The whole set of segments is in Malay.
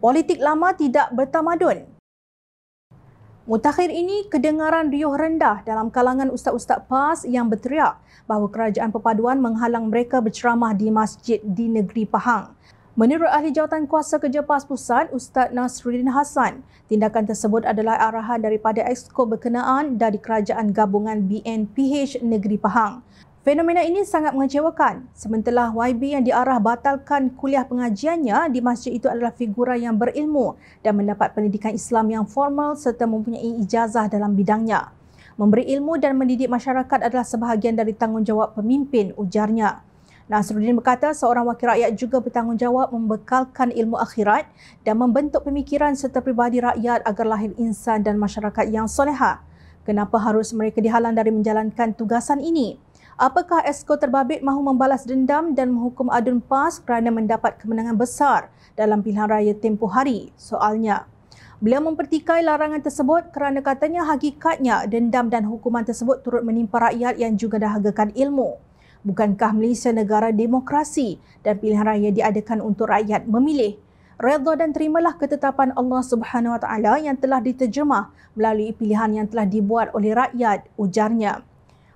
Politik lama tidak bertamadun. Mutakhir ini kedengaran riuh rendah dalam kalangan ustaz-ustaz PAS yang berteriak bahawa kerajaan perpaduan menghalang mereka berceramah di masjid di negeri Pahang. Menurut ahli jawatan kuasa kerja PAS Pusat, Ustaz Nasruddin Hassan, tindakan tersebut adalah arahan daripada Exco berkenaan dari Kerajaan Gabungan BNPH Negeri Pahang. Fenomena ini sangat mengecewakan sementara YB yang diarah batalkan kuliah pengajiannya di masjid itu adalah figura yang berilmu dan mendapat pendidikan Islam yang formal serta mempunyai ijazah dalam bidangnya. Memberi ilmu dan mendidik masyarakat adalah sebahagian dari tanggungjawab pemimpin, ujarnya. Nasruddin berkata seorang wakil rakyat juga bertanggungjawab membekalkan ilmu akhirat dan membentuk pemikiran serta peribadi rakyat agar lahir insan dan masyarakat yang solehah. Kenapa harus mereka dihalang dari menjalankan tugasan ini? Apakah Exco terbabit mahu membalas dendam dan menghukum adun PAS kerana mendapat kemenangan besar dalam pilihan raya tempoh hari? Soalnya. Beliau mempertikai larangan tersebut kerana katanya hakikatnya dendam dan hukuman tersebut turut menimpa rakyat yang juga dahagakan ilmu. Bukankah Malaysia negara demokrasi dan pilihan raya diadakan untuk rakyat memilih? Redha dan terimalah ketetapan Allah Subhanahu Wa Taala yang telah diterjemah melalui pilihan yang telah dibuat oleh rakyat, ujarnya.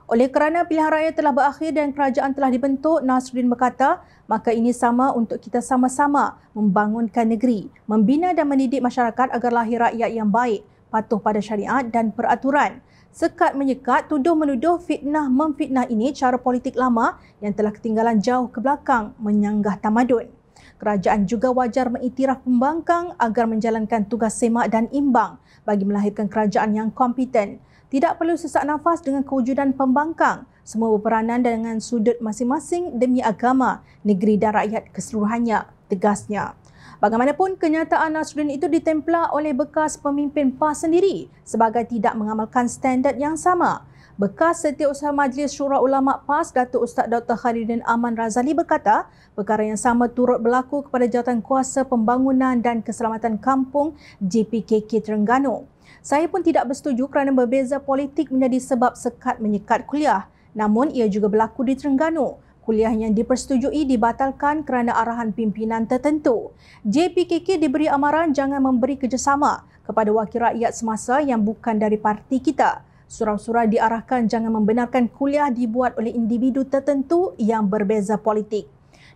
Oleh kerana pilihan raya telah berakhir dan kerajaan telah dibentuk, Nasruddin berkata, maka ini sama untuk kita sama-sama membangunkan negeri, membina dan mendidik masyarakat agar lahir rakyat yang baik, patuh pada syariat dan peraturan. Sekat menyekat, tuduh menuduh, fitnah memfitnah ini cara politik lama yang telah ketinggalan jauh ke belakang, menyanggah tamadun. Kerajaan juga wajar mengiktiraf pembangkang agar menjalankan tugas semak dan imbang bagi melahirkan kerajaan yang kompeten. Tidak perlu sesak nafas dengan kewujudan pembangkang. Semua berperanan dengan sudut masing-masing demi agama, negeri dan rakyat keseluruhannya, tegasnya. Bagaimanapun, kenyataan Nasruddin itu ditemplah oleh bekas pemimpin PAS sendiri sebagai tidak mengamalkan standard yang sama. Bekas Setiausaha Majlis Syura Ulama PAS, Datuk Ustaz Dr. Khairuddin Aman Razali berkata, perkara yang sama turut berlaku kepada Jawatan Kuasa Pembangunan dan Keselamatan Kampung JPKK Terengganu. Saya pun tidak bersetuju kerana berbeza politik menjadi sebab sekat menyekat kuliah. Namun ia juga berlaku di Terengganu. Kuliah yang dipersetujui dibatalkan kerana arahan pimpinan tertentu. JPKK diberi amaran jangan memberi kerjasama kepada wakil rakyat semasa yang bukan dari parti kita. Surau-surau diarahkan jangan membenarkan kuliah dibuat oleh individu tertentu yang berbeza politik.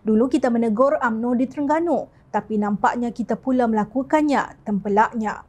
Dulu kita menegur UMNO di Terengganu, tapi nampaknya kita pula melakukannya, tempelaknya.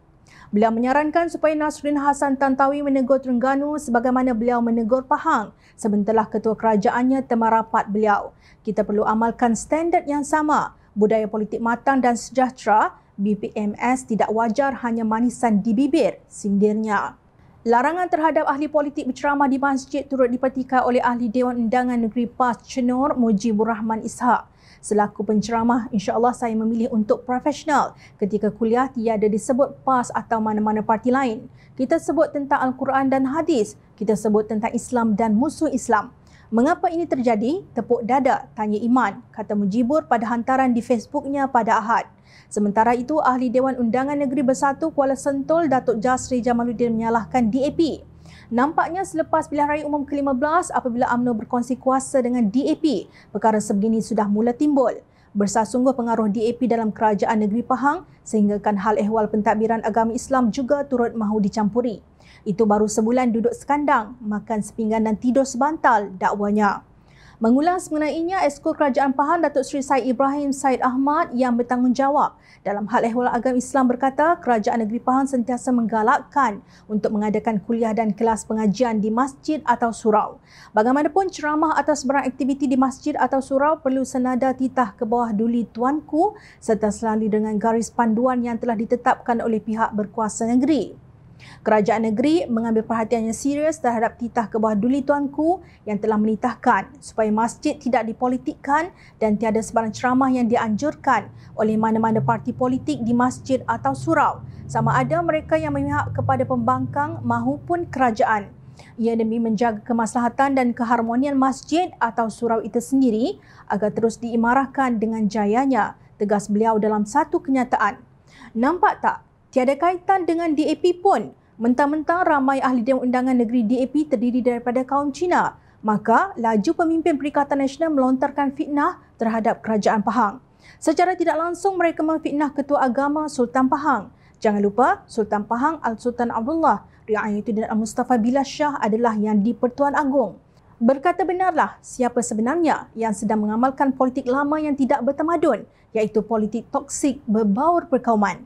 Beliau menyarankan supaya Nasruddin Hassan Tantawi menegur Terengganu sebagaimana beliau menegur Pahang sebentarlah ketua kerajaannya teman rapat beliau. Kita perlu amalkan standard yang sama. Budaya politik matang dan sejahtera, BPMS tidak wajar hanya manisan di bibir, sindirnya. Larangan terhadap ahli politik berceramah di masjid turut dipertikai oleh ahli Dewan Undangan Negeri PAS Cenor Mujibur Rahman Ishak. Selaku penceramah, insya-Allah saya memilih untuk profesional. Ketika kuliah tiada disebut PAS atau mana-mana parti lain. Kita sebut tentang Al-Quran dan hadis. Kita sebut tentang Islam dan musuh Islam. Mengapa ini terjadi? Tepuk dada, tanya Iman, kata Mujibur pada hantaran di Facebooknya pada Ahad. Sementara itu, ahli Dewan Undangan Negeri Bersatu Kuala Sentul, Datuk Jasri Jamaluddin menyalahkan DAP. Nampaknya selepas pilihan raya umum ke-15 apabila UMNO berkongsi kuasa dengan DAP, perkara sebegini sudah mula timbul. Besar sungguh pengaruh DAP dalam kerajaan negeri Pahang sehinggakan hal ehwal pentadbiran agama Islam juga turut mahu dicampuri. Itu baru sebulan duduk sekandang, makan sepinggan dan tidur sebantal, dakwanya. Mengulas mengenainya, Exco Kerajaan Pahang Datuk Seri Said Ibrahim Said Ahmad yang bertanggungjawab dalam hal ehwal agama Islam berkata kerajaan negeri Pahang sentiasa menggalakkan untuk mengadakan kuliah dan kelas pengajian di masjid atau surau. Bagaimanapun ceramah atau sebarang aktiviti di masjid atau surau perlu senada titah ke bawah duli tuanku serta selalu dengan garis panduan yang telah ditetapkan oleh pihak berkuasa negeri. Kerajaan negeri mengambil perhatian yang serius terhadap titah ke bawah duli tuanku yang telah menitahkan supaya masjid tidak dipolitikkan dan tiada sebarang ceramah yang dianjurkan oleh mana-mana parti politik di masjid atau surau, sama ada mereka yang memihak kepada pembangkang mahupun kerajaan. Ia demi menjaga kemaslahatan dan keharmonian masjid atau surau itu sendiri agar terus diimarahkan dengan jayanya, tegas beliau dalam satu kenyataan. Nampak tak? Tiada kaitan dengan DAP pun. Mentang-mentang ramai ahli Dewan Undangan Negeri DAP terdiri daripada kaum Cina, maka laju pemimpin Perikatan Nasional melontarkan fitnah terhadap kerajaan Pahang. Secara tidak langsung mereka memfitnah Ketua Agama Sultan Pahang. Jangan lupa, Sultan Pahang Al-Sultan Abdullah Riayatuddin Al-Mustafa Billah Shah adalah yang di-Pertuan Agong. Berkata benarlah siapa sebenarnya yang sedang mengamalkan politik lama yang tidak bertamadun, iaitu politik toksik berbaur perkauman.